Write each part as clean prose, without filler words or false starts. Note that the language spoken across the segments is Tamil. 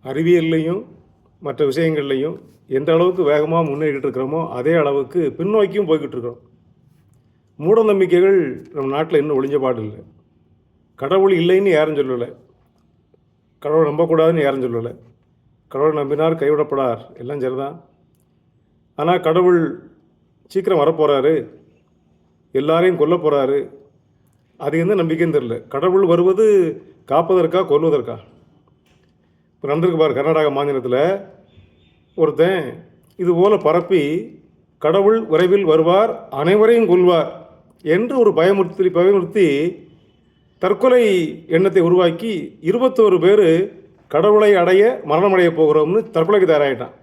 அறிவியல்லையும் மற்ற விஷயங்கள்லையும் எந்த அளவுக்கு வேகமாக முன்னேறிட்டு இருக்கிறோமோ அதே அளவுக்கு பின்னோக்கியும் போய்கிட்டு இருக்கிறோம். மூட நம்பிக்கைகள் நம்ம நாட்டில் இன்னும் ஒழிஞ்ச பாடு இல்லை. கடவுள் இல்லைன்னு யாரும் சொல்லலை, கடவுளை நம்பக்கூடாதுன்னு யாரும் சொல்லலை. கடவுளை நம்பினார் கைவிடப்படார், எல்லாம் சரிதான். ஆனால் கடவுள் சீக்கிரம் வரப்போகிறாரு, எல்லாரையும் கொல்ல போகிறாரு, அது எந்த நம்பிக்கைன்னு தெரில. கடவுள் வருவது காப்பதற்கா கொல்வதற்கா? இப்போ நடந்திருக்கு பாரு, கர்நாடகா மாநிலத்தில் ஒருத்தன் இது போல் பரப்பி கடவுள் விரைவில் வருவார், அனைவரையும் கொல்வார் என்று ஒரு பயமுறுத்தி தற்கொலை எண்ணத்தை உருவாக்கி 21 பேர் கடவுளை அடைய மரணமடைய போகிறோம்னு தற்கொலைக்கு தயாராகிட்டான்.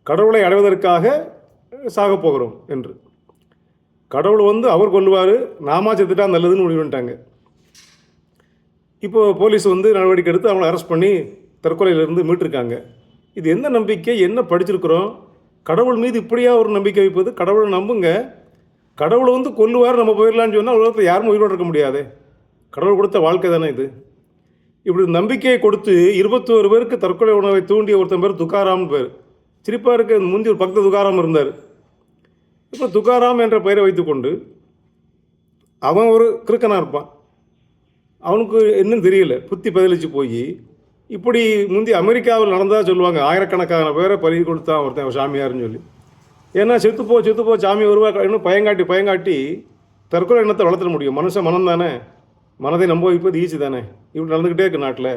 கடவுளை அடைவதற்காக சாகப் போகிறோம் என்று. கடவுள் அவர் கொல்லுவார், நாம செத்துட்டா நல்லதுன்னு முடிவு பண்ணிட்டாங்க. இப்போது போலீஸ் நடவடிக்கை எடுத்து அவங்கள அரெஸ்ட் பண்ணி தற்கொலையிலேருந்து மீட்டிருக்காங்க. இது எந்த நம்பிக்கை, என்ன படிச்சிருக்கிறோம்? கடவுள் மீது இப்படியா ஒரு நம்பிக்கை வைப்பது? கடவுளை நம்புங்க, கடவுளை கொல்லுவார், நம்ம போயிடலான்னு சொன்னால் உலகத்தில் யாரும் உயிரோடு இருக்க முடியாது. கடவுள் கொடுத்த வாழ்க்கை தானே இது. இப்படி நம்பிக்கையை கொடுத்து 21 பேருக்கு தற்கொலை உணவை தூண்டிய ஒருத்தன் பேர் துக்காராம்னு பேர். சிரிப்பாக இருக்க, முந்தி ஒரு பக்கத்து துக்காராம் இருந்தார். இப்போ துக்காராம் என்ற பெயரை வைத்துக்கொண்டு அவன் ஒரு கிறுக்கனாக இருப்பான். அவனுக்கு இன்னும் தெரியல, புத்தி பதிலிச்சு போய் இப்படி முந்தி அமெரிக்காவில் நடந்ததாக சொல்லுவாங்க. ஆயிரக்கணக்கான பேரை பறி கொடுத்தான் ஒருத்தன் சாமியார்னு சொல்லி. ஏன்னா செத்துப்போ சாமி வருவா இன்னும் பயங்காட்டி தற்கொலை எண்ணத்தை வளர்த்துட முடியும். மனுஷன் மனம் தானே, மனதை நம்ப வைப்பது ஈஸி தானே. இப்படி நடந்துக்கிட்டே இருக்கு நாட்டில்.